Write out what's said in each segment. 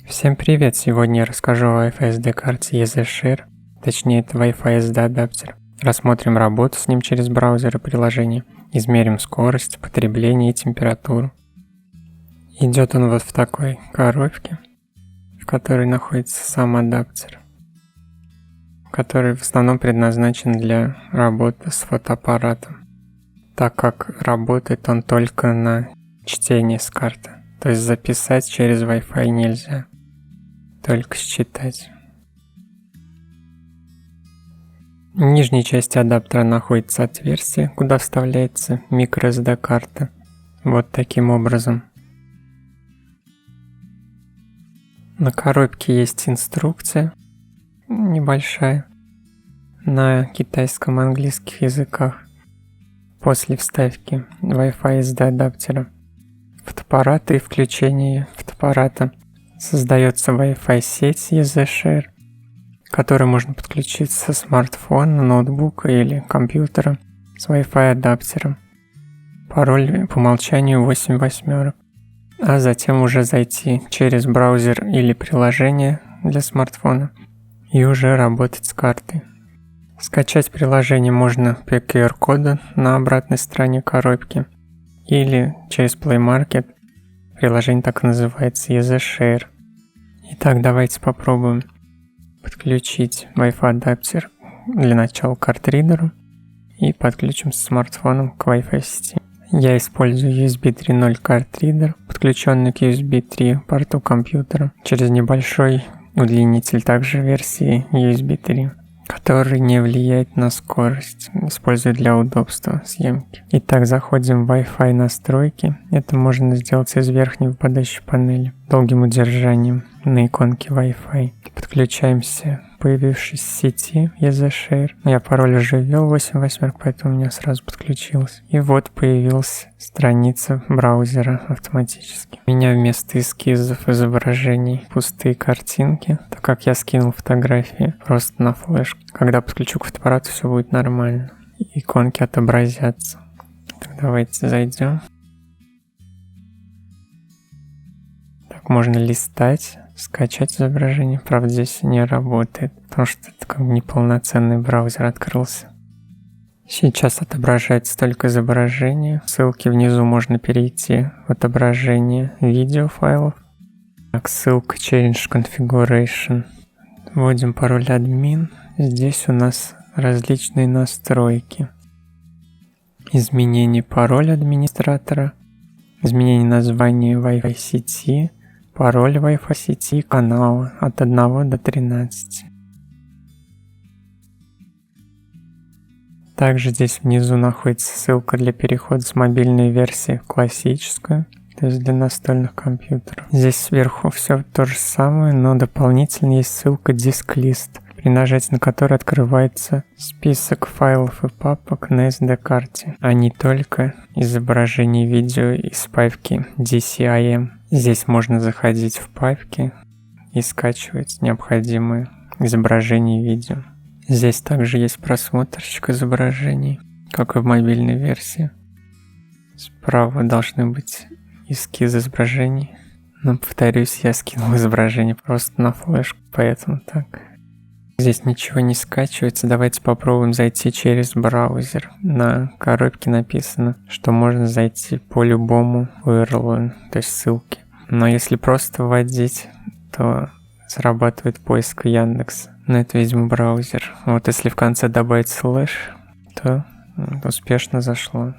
Всем привет! Сегодня я расскажу о Wi-Fi SD карте EasyShare, точнее это Wi-Fi SD адаптер. Рассмотрим работу с ним через браузер и приложение, измерим скорость, потребление и температуру. Идет он вот в такой коробке, в которой находится сам адаптер, который в основном предназначен для работы с фотоаппаратом, так как работает он только на чтение с карты, то есть записать через Wi-Fi нельзя. Только считать. В нижней части адаптера находится отверстие, куда вставляется microSD карта. Вот таким образом. На коробке есть инструкция небольшая на китайском и английских языках. После вставки Wi-Fi SD адаптера фотоаппарата и включения фотоаппарата создается Wi-Fi сеть EasyShare, к которой можно подключиться со смартфона, ноутбука или компьютера с Wi-Fi адаптером. Пароль по умолчанию 8 восьмерок. А затем уже зайти через браузер или приложение для смартфона и уже работать с картой. Скачать приложение можно по QR-коду на обратной стороне коробки или через Play Market. Приложение так и называется EasyShare. Итак, давайте попробуем подключить Wi-Fi адаптер для начала к картридеру и подключим смартфоном к Wi-Fi сети. Я использую USB 3.0 картридер, подключенный к USB 3 порту компьютера через небольшой удлинитель также версии USB 3. Который не влияет на скорость, использую для удобства съемки. Итак, заходим в Wi-Fi настройки. Это можно сделать из верхней выпадающей панели. Долгим удержанием на иконке Wi-Fi. Подключаемся к появившейся сети EasyShare. Я пароль уже ввел 8 восьмерок, поэтому у меня сразу подключилось. И вот появилась страница браузера автоматически. У меня вместо эскизов изображений пустые картинки, так как я скинул фотографии просто на флешку. Когда подключу к фотоаппарату, все будет нормально. Иконки отобразятся. Так, давайте зайдем. Так, можно листать, скачать изображение. Правда, здесь не работает, потому что это как бы неполноценный браузер открылся. Сейчас отображается только изображение. Ссылки внизу можно перейти в отображение видеофайлов. Так, ссылка Change Configuration. Вводим пароль админ. Здесь у нас различные настройки. Изменение пароля администратора. Изменение названия Wi-Fi сети. Пароль Wi-Fi сети канала от 1 до 13. Также здесь внизу находится ссылка для перехода с мобильной версии в классическую, то есть для настольных компьютеров. Здесь сверху все то же самое, но дополнительно есть ссылка Disk List, при нажатии на которой открывается список файлов и папок на SD-карте, а не только изображение видео из папки DCIM. Здесь можно заходить в папки и скачивать необходимые изображения и видео. Здесь также есть просмотрщик изображений, как и в мобильной версии. Справа должны быть эскизы изображений. Но, повторюсь, я скинул изображение просто на флешку, поэтому так. Здесь ничего не скачивается. Давайте попробуем зайти через браузер. На коробке написано, что можно зайти по любому URL, то есть ссылке. Но если просто вводить, то срабатывает поиск Яндекса. Но это, видимо, браузер. Вот если в конце добавить слэш, то успешно зашло.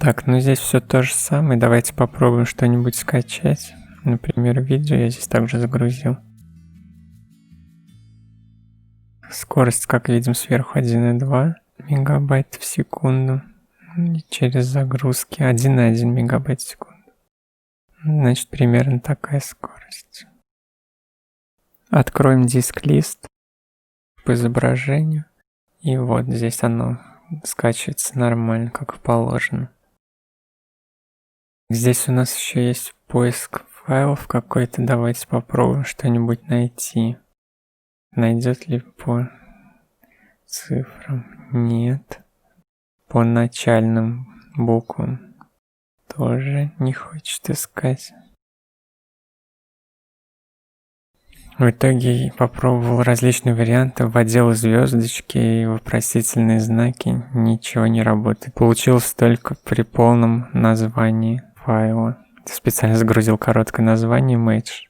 Так, ну здесь все то же самое. Давайте попробуем что-нибудь скачать. Например, видео я здесь также загрузил. Скорость, как видим, сверху 1,2 мегабайт в секунду. И через загрузки 1,1 мегабайт в секунду. Значит, примерно такая скорость. Откроем диск-лист по изображению. И вот здесь оно скачивается нормально, как положено. Здесь у нас еще есть поиск файлов какой-то. Давайте попробуем что-нибудь найти. Найдет ли по цифрам? Нет. По начальным буквам тоже не хочет искать. В итоге попробовал различные варианты, вводил звездочки и вопросительные знаки, ничего не работает. Получилось только при полном названии файла. Специально загрузил короткое название Image,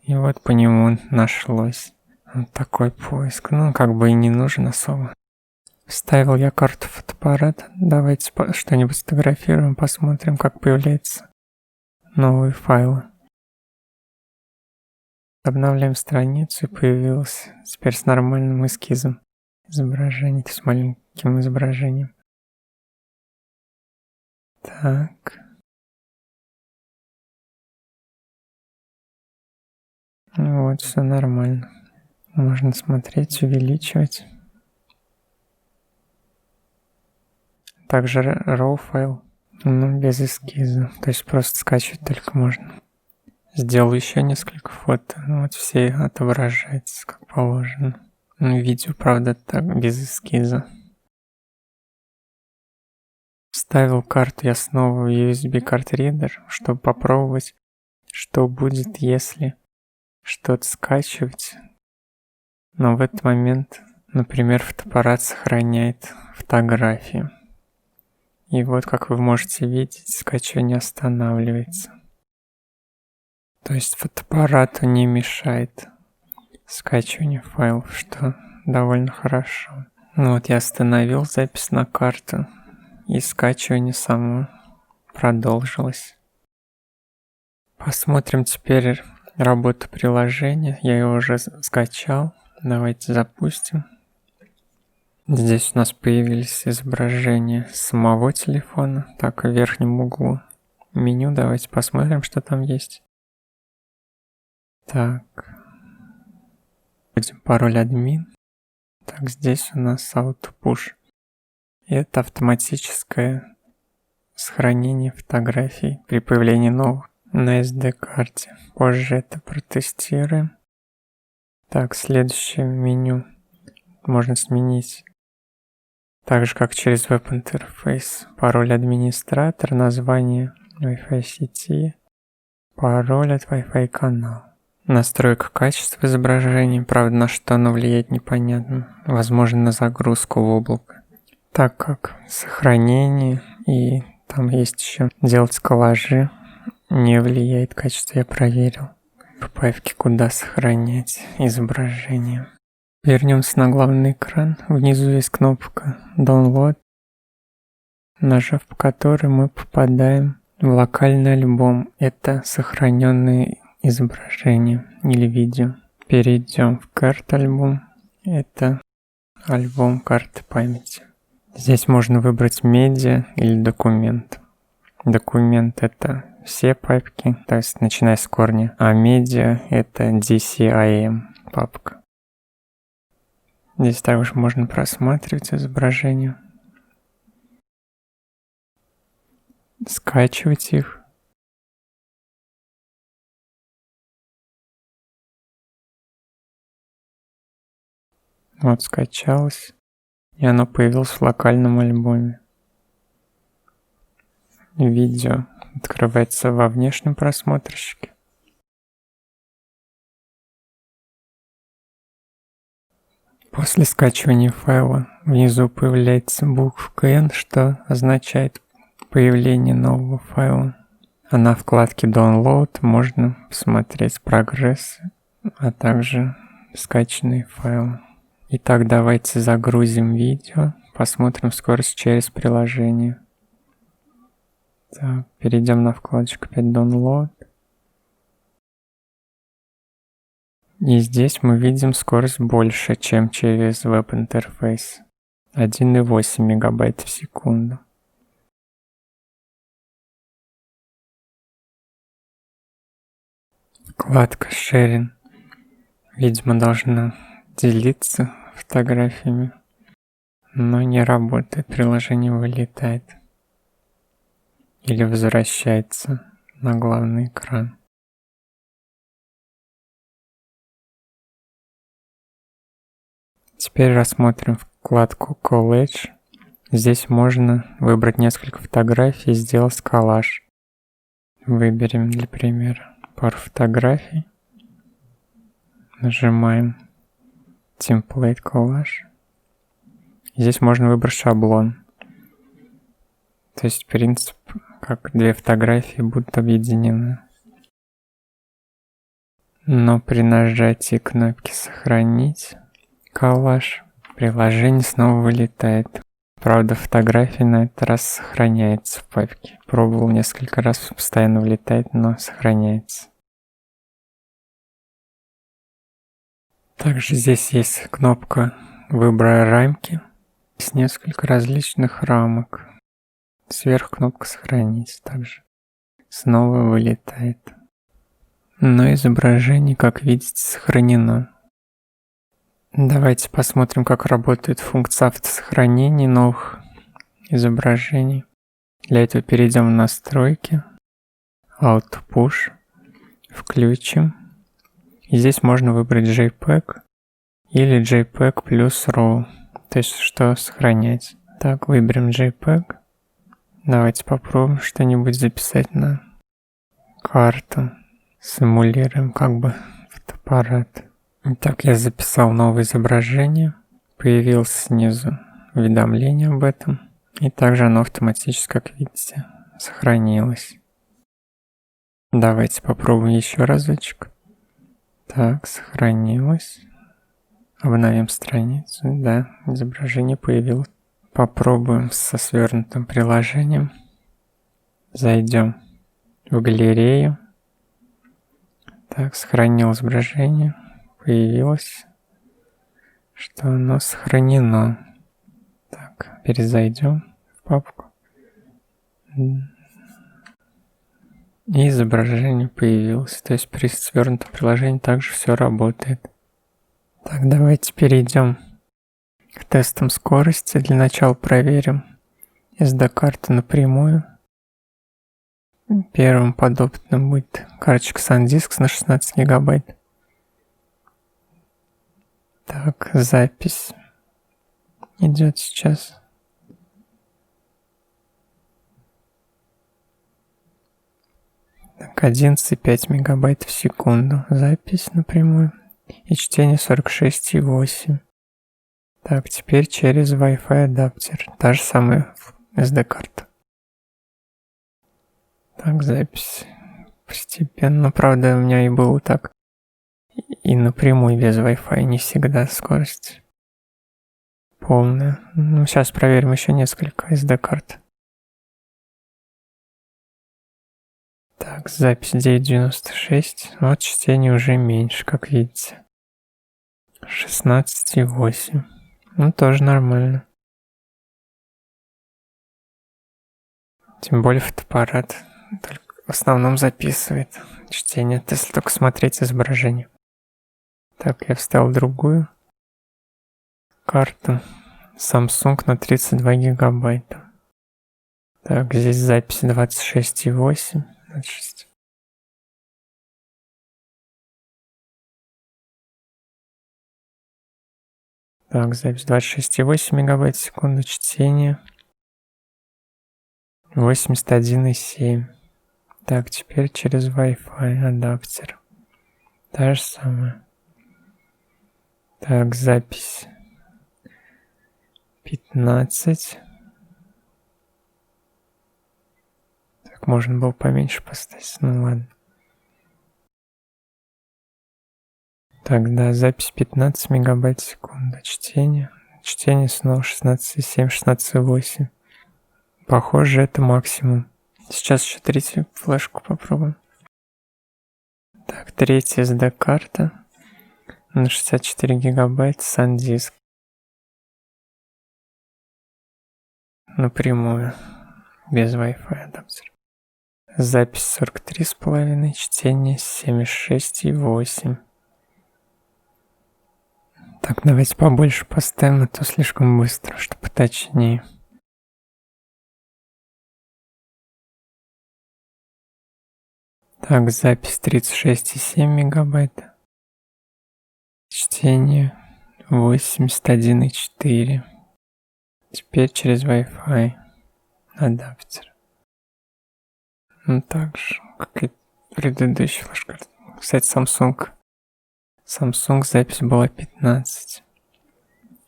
и вот по нему нашлось. Вот такой поиск, как бы и не нужен особо. Вставил я карту в фотоаппарат. Давайте что-нибудь сфотографируем, посмотрим, как появляются новые файлы. Обновляем страницу, и появился теперь с нормальным эскизом изображения, то есть с маленьким изображением. Так. Вот, все нормально. Можно смотреть, увеличивать. Также RAW файл, без эскиза, то есть просто скачивать только можно. Сделал еще несколько фото, вот все отображаются как положено. Видео, правда, так, без эскиза. Вставил карту я снова в USB карт-ридер, чтобы попробовать, что будет, если что-то скачивать. Но в этот момент, например, фотоаппарат сохраняет фотографии. И вот, как вы можете видеть, скачивание останавливается. То есть фотоаппарату не мешает скачивание файлов, что довольно хорошо. Вот я остановил запись на карту, и скачивание само продолжилось. Посмотрим теперь работу приложения. Я его уже скачал. Давайте запустим. Здесь у нас появились изображения самого телефона. Так, в верхнем углу меню. Давайте посмотрим, что там есть. Так. Вводим пароль админ. Так, здесь у нас auto-push. Это автоматическое сохранение фотографий при появлении новых на SD-карте. Позже это протестируем. Так, следующее меню можно сменить так же, как через веб-интерфейс. Пароль администратор, название Wi-Fi сети, пароль от Wi-Fi канала. Настройка качества изображения, правда, на что оно влияет непонятно. Возможно, на загрузку в облако. Так как сохранение и там есть еще делать коллажи, не влияет качество, я проверил. В папке куда сохранять изображение. Вернемся на главный экран. Внизу есть кнопка Download, нажав по которой мы попадаем в локальный альбом. Это сохраненные изображения или видео. Перейдем в карт-альбом. Это альбом карты памяти. Здесь можно выбрать медиа или документ. Документ — это все папки, то есть начиная с корня, а медиа — это DCIM папка. Здесь также можно просматривать изображения, скачивать их. Вот скачалось, и оно появилось в локальном альбоме. Видео открывается во внешнем просмотрщике. После скачивания файла внизу появляется буковка N, что означает появление нового файла. А на вкладке Download можно посмотреть прогресс, а также скачанные файлы. Итак, давайте загрузим видео, посмотрим скорость через приложение. Так, перейдем на вкладочку опять Download. И здесь мы видим скорость больше, чем через веб-интерфейс. 1,8 мегабайт в секунду. Вкладка Sharing, видимо, должна делиться фотографиями, но не работает, приложение вылетает или возвращается на главный экран. Теперь рассмотрим вкладку Collage. Здесь можно выбрать несколько фотографий и сделать коллаж. Выберем для примера пару фотографий. Нажимаем Template Collage. Здесь можно выбрать шаблон. То есть принцип, как две фотографии будут объединены. Но при нажатии кнопки «Сохранить» коллаж приложение снова вылетает. Правда, фотография на этот раз сохраняется в папке. Пробовал несколько раз, постоянно вылетает, но сохраняется. Также здесь есть кнопка выбора рамки. Есть несколько различных рамок. Сверху кнопка «Сохранить» также. Снова вылетает. Но изображение, как видите, сохранено. Давайте посмотрим, как работает функция автосохранения новых изображений. Для этого перейдем в настройки, Auto Push, включим. И здесь можно выбрать JPEG или JPEG плюс RAW, то есть что сохранять. Так, выберем JPEG. Давайте попробуем что-нибудь записать на карту. Симулируем как бы фотоаппарат. Итак, я записал новое изображение. Появилось снизу уведомление об этом. И также оно автоматически, как видите, сохранилось. Давайте попробуем еще разочек. Так, сохранилось. Обновим страницу. Да, изображение появилось. Попробуем со свернутым приложением. Зайдем в галерею. Так, сохранил изображение. Появилось, что оно сохранено. Так, перезайдем в папку. И изображение появилось. То есть при свернутом приложении также все работает. Так, давайте перейдем к тестам скорости. Для начала проверим SD-карту напрямую. Первым подопытным будет карточка SanDisk на 16 гигабайт. Так, запись идет сейчас. Так, 11,5 мегабайт в секунду. Запись напрямую. И чтение 46,8. Так, теперь через Wi-Fi адаптер. Та же самая SD-карта. Так, запись постепенно. Правда, у меня и было так. И напрямую без Wi-Fi не всегда скорость полная. Ну, сейчас проверим еще несколько SD-карт. Так, запись 9.96. Вот чтение уже меньше, как видите. 16,8. Ну, тоже нормально. Тем более фотоаппарат только в основном записывает чтение, если только смотреть изображение. Так, я вставил другую карту. Samsung на 32 гигабайта. Так, здесь запись 26,8. 26. Так, запись 26,8 мегабайт в секунду, чтение 81,7. Так, теперь через Wi-Fi адаптер. Та же самая. Так, запись 15. Так, можно было поменьше поставить, ну ладно. Так, да, запись 15 мегабайт в секунду. Чтение снова 16,7, 16,8. Похоже, это максимум. Сейчас еще третью флешку попробуем. Так, третья SD-карта на 64 гигабайта SanDisk. Напрямую, без Wi-Fi адаптера. Запись 43,5, чтение 76,8. Так, давайте побольше поставим, а то слишком быстро, чтобы поточнее. Так, запись 36,7 мегабайт. Чтение 81,4. Теперь через Wi-Fi адаптер. Ну, так же, как и предыдущий флеш-карта. Кстати, Samsung Samsung запись была 15.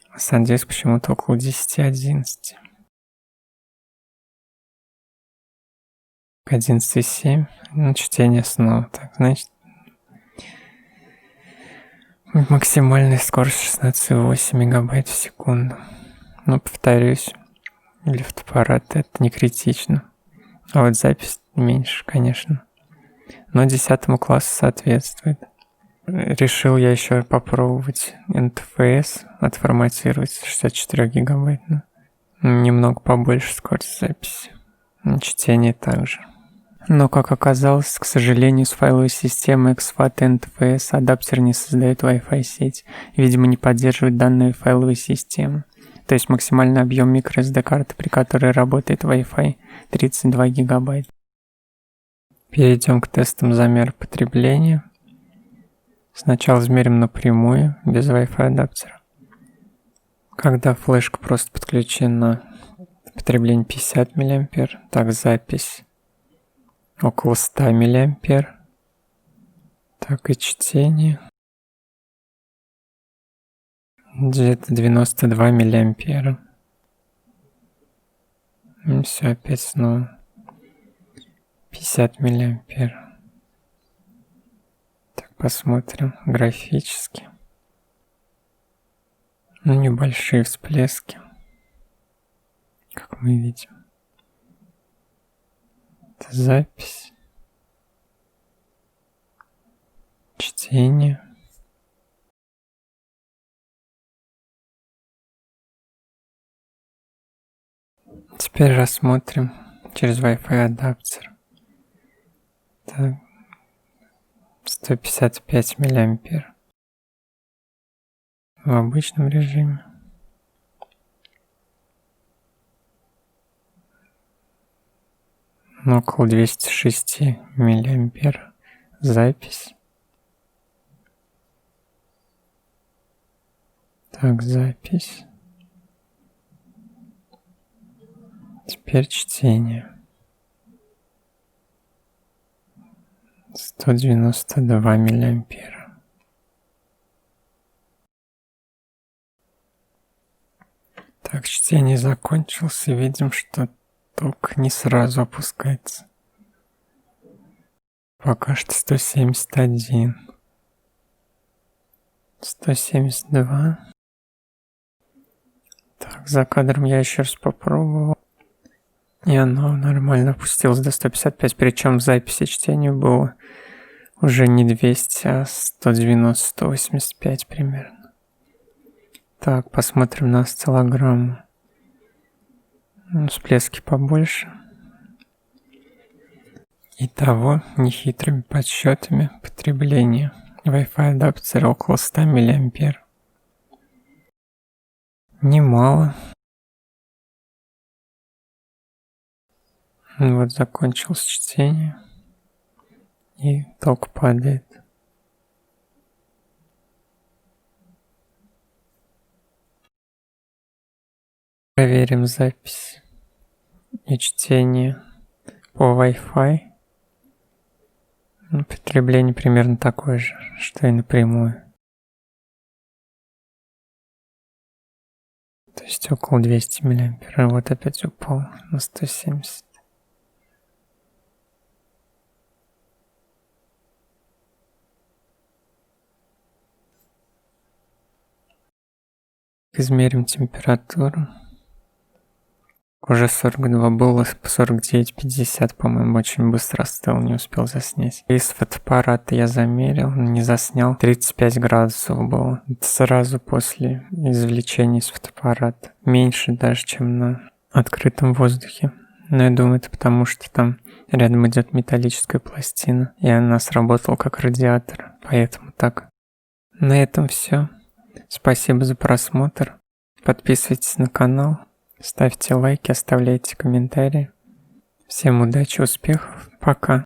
А SanDisk почему-то около 10-11. 11,7. Ну, чтение снова. Так, значит, максимальная скорость 16,8 мегабайт в секунду. Ну, повторюсь, для фотоаппарата это не критично. А вот запись меньше, конечно. Но 10 классу соответствует. Решил я еще попробовать NTFS отформатировать с 64 гигабайт. Немного побольше скорость записи. Чтение также. Но, как оказалось, к сожалению, с файловой системой exFAT NTFS адаптер не создает Wi-Fi сеть. Видимо, не поддерживает данные файловой системы. То есть максимальный объем microSD карты, при которой работает Wi-Fi, 32 гигабайта. Перейдем к тестам замера потребления. Сначала измерим напрямую, без Wi-Fi адаптера. Когда флешка просто подключена, потребление 50 мА, так, запись около 100 мА, так и чтение где-то 92 мА. И все, опять снова 50 мА. Так, посмотрим графически. Небольшие всплески, как мы видим. Это запись, чтение. Теперь рассмотрим через Wi-Fi адаптер. Так, 155 мА в обычном режиме. Около 206 мА запись. Так, запись. Теперь чтение. 192 мА. Так, чтение закончилось, и видим, что ток не сразу опускается. Пока что 171. 172. Так, за кадром я еще раз попробовал. И оно нормально опустилось до 155, причем в записи чтения было уже не 200, а 190-185 примерно. Так, посмотрим на осциллограмму. Всплески побольше. Итого, нехитрыми подсчетами потребления Wi-Fi адаптера около 100 мА. Немало. Вот закончилось чтение. И ток падает. Проверим запись и чтение по Wi-Fi. Потребление примерно такое же, что и напрямую. То есть около 200 мА. А вот опять упал на 170. Измерим температуру. Уже 42 было, 49-50, по-моему, очень быстро остыл, не успел заснять. Из фотоаппарата я замерил, не заснял, 35 градусов было. Это сразу после извлечения из фотоаппарата. Меньше даже, чем на открытом воздухе. Но я думаю, это потому, что там рядом идет металлическая пластина, и она сработала как радиатор, поэтому так. На этом все. Спасибо за просмотр. Подписывайтесь на канал, ставьте лайки, оставляйте комментарии. Всем удачи, успехов. Пока.